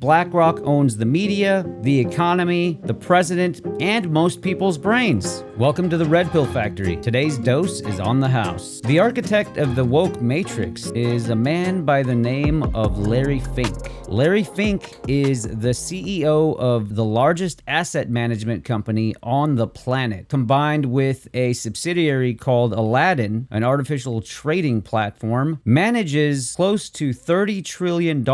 BlackRock owns the media, the economy, the president, and most people's brains. Welcome to the Red Pill Factory. Today's dose is on the house. The architect of the woke matrix is a man by the name of Larry Fink. Larry Fink is the CEO of the largest asset management company on the planet, combined with a subsidiary called Aladdin, an artificial trading platform, manages close to $30 trillion.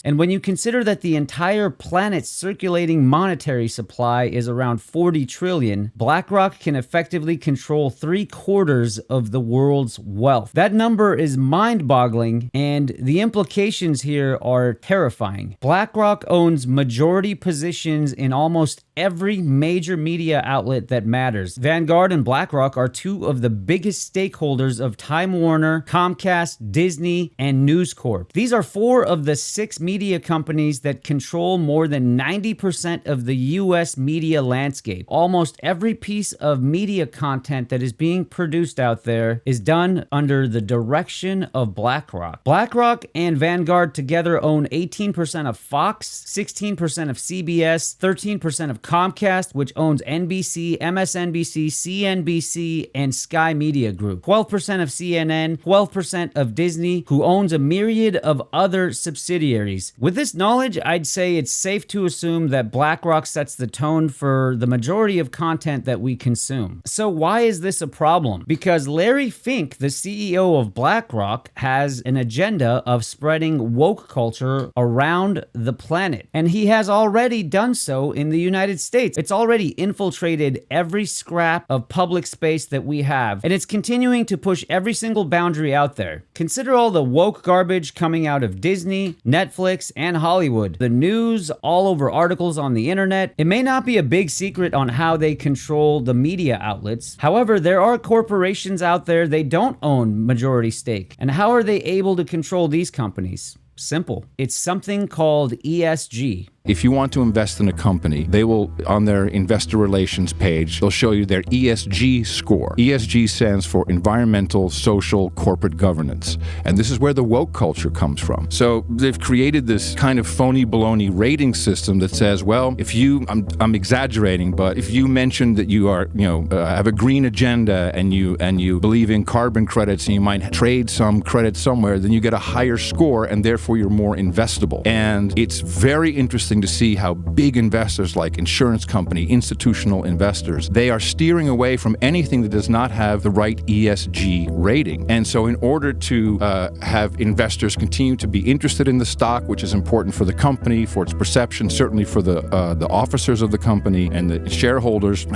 And when you consider that the entire planet's circulating monetary supply is around 40 trillion, BlackRock can effectively control 3/4 of the world's wealth. That number is mind-boggling, and the implications here are terrifying. BlackRock owns majority positions in almost every major media outlet that matters. Vanguard and BlackRock are two of the biggest stakeholders of Time Warner, Comcast, Disney, and News Corp. These are four of the 6 media companies that control more than 90% of the US media landscape. Almost every piece of media content that is being produced out there is done under the direction of BlackRock. BlackRock and Vanguard together own 18% of Fox, 16% of CBS, 13% of Comcast, which owns NBC, MSNBC, CNBC, and Sky Media Group, 12% of CNN, 12% of Disney, who owns a myriad of other subsidiaries. With this knowledge, I'd say it's safe to assume that BlackRock sets the tone for the majority of content that we consume. So why is this a problem? Because Larry Fink, the CEO of BlackRock, has an agenda of spreading woke culture around the planet. And he has already done so in the United States. It's already infiltrated every scrap of public space that we have. And it's continuing to push every single boundary out there. Consider all the woke garbage coming out of Disney, Netflix, and Hollywood. The news, all over articles on the internet. It may not be a big secret on how they control the media outlets. However, there are corporations out there they don't own majority stake. And how are they able to control these companies? Simple. It's something called ESG. If you want to invest in a company, they will, on their investor relations page, they'll show you their ESG score. ESG stands for environmental, social, corporate governance. And this is where the woke culture comes from. So they've created this kind of phony baloney rating system that says, well, if you, I'm exaggerating, but if you mention that you are, have a green agenda and you believe in carbon credits and you might trade some credits somewhere, then you get a higher score and therefore you're more investable. And it's very interesting to see how big investors like insurance company, institutional investors, they are steering away from anything that does not have the right ESG rating. And so in order to have investors continue to be interested in the stock, which is important for the company, for its perception, certainly for the officers of the company and the shareholders,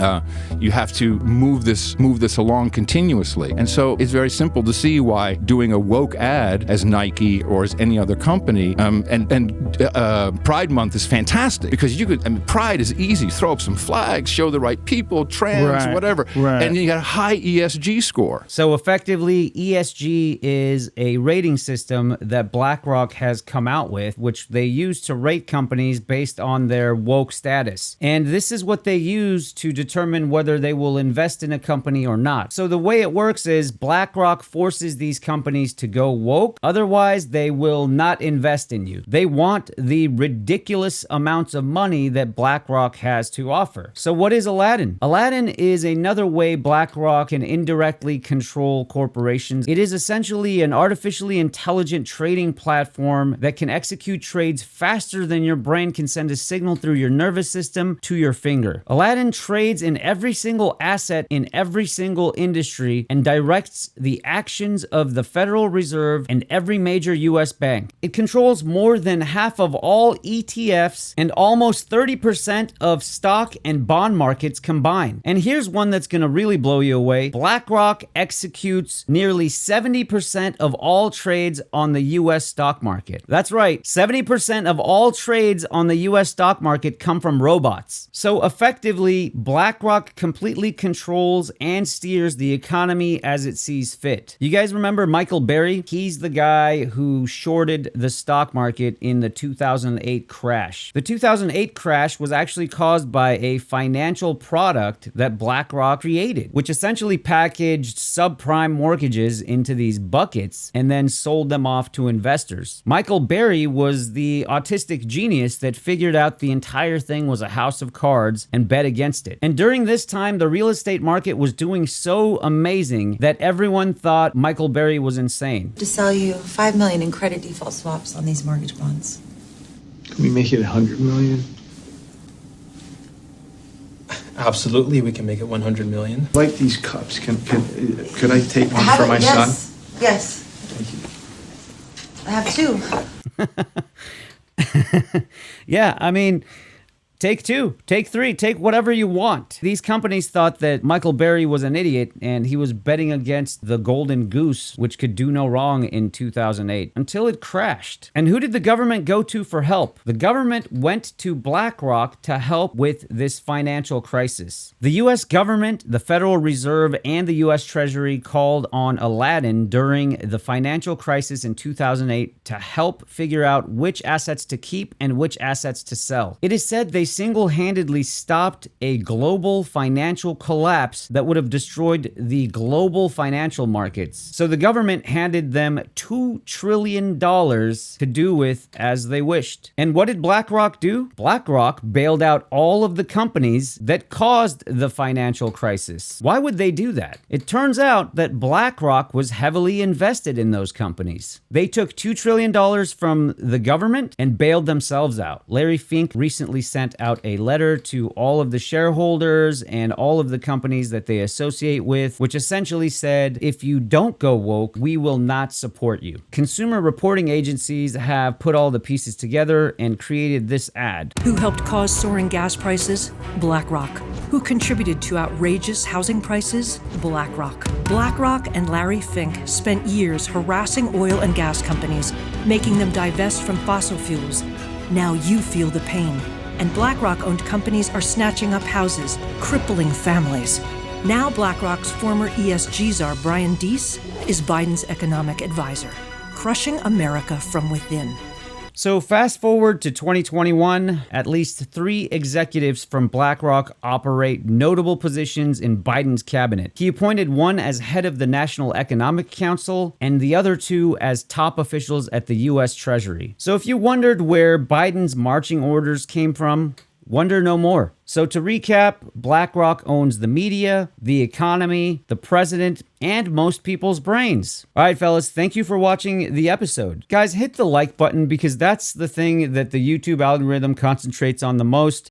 you have to move this along continuously. And so it's very simple to see why doing a woke ad as Nike or as any other company, Pride Month is fantastic because Pride is easy. Throw up some flags, show the right people, trans, whatever, and you got a high ESG score. So effectively, ESG is a rating system that BlackRock has come out with, which they use to rate companies based on their woke status. And this is what they use to determine whether they will invest in a company or not. So the way it works is BlackRock forces these companies to go woke. Otherwise, they will not invest in you. They want the ridiculous amounts of money that BlackRock has to offer. So what is Aladdin? Aladdin is another way BlackRock can indirectly control corporations. It is essentially an artificially intelligent trading platform that can execute trades faster than your brain can send a signal through your nervous system to your finger. Aladdin trades in every single asset in every single industry and directs the actions of the Federal Reserve and every major US bank. It controls more than half of all ETFs and almost 30% of stock and bond markets combined. And here's one that's going to really blow you away. BlackRock executes nearly 70% of all trades on the US stock market. That's right, 70% of all trades on the US stock market come from robots. So effectively, BlackRock completely controls and steers the economy as it sees fit. You guys remember Michael Burry? He's the guy who shorted the stock market in the 2008 crash. crash. The 2008 crash was actually caused by a financial product that BlackRock created, which essentially packaged subprime mortgages into these buckets and then sold them off to investors. Michael Burry was the autistic genius that figured out the entire thing was a house of cards and bet against it. And during this time, the real estate market was doing so amazing that everyone thought Michael Burry was insane. To sell you $5 million in credit default swaps on these mortgage bonds. Can we make it 100 million? Absolutely, we can make it 100 million. I like these cups. Could I take one for my yes. son? Yes. Thank you. I have 2. Yeah, I mean, take 2, take 3, take whatever you want. These companies thought that Michael Burry was an idiot and he was betting against the golden goose, which could do no wrong in 2008, until it crashed. And who did the government go to for help? The government went to BlackRock to help with this financial crisis. The US government, the Federal Reserve, and the US Treasury called on Aladdin during the financial crisis in 2008 to help figure out which assets to keep and which assets to sell. It is said they single-handedly stopped a global financial collapse that would have destroyed the global financial markets. So the government handed them $2 trillion to do with as they wished. And what did BlackRock do? BlackRock bailed out all of the companies that caused the financial crisis. Why would they do that? It turns out that BlackRock was heavily invested in those companies. They took $2 trillion from the government and bailed themselves out. Larry Fink recently sent out a letter to all of the shareholders and all of the companies that they associate with, which essentially said, if you don't go woke, we will not support you. Consumer reporting agencies have put all the pieces together and created this ad. Who helped cause soaring gas prices? BlackRock. Who contributed to outrageous housing prices? BlackRock. BlackRock and Larry Fink spent years harassing oil and gas companies, making them divest from fossil fuels. Now you feel the pain. And BlackRock-owned companies are snatching up houses, crippling families. Now BlackRock's former ESG czar, Brian Deese, is Biden's economic advisor, crushing America from within. So fast forward to 2021, at least 3 executives from BlackRock operate notable positions in Biden's cabinet. He appointed one as head of the National Economic Council and the other 2 as top officials at the US Treasury. So if you wondered where Biden's marching orders came from, wonder no more. So to recap, BlackRock owns the media, the economy, the president, and most people's brains. All right, fellas, thank you for watching the episode. Guys, hit the like button because that's the thing that the YouTube algorithm concentrates on the most.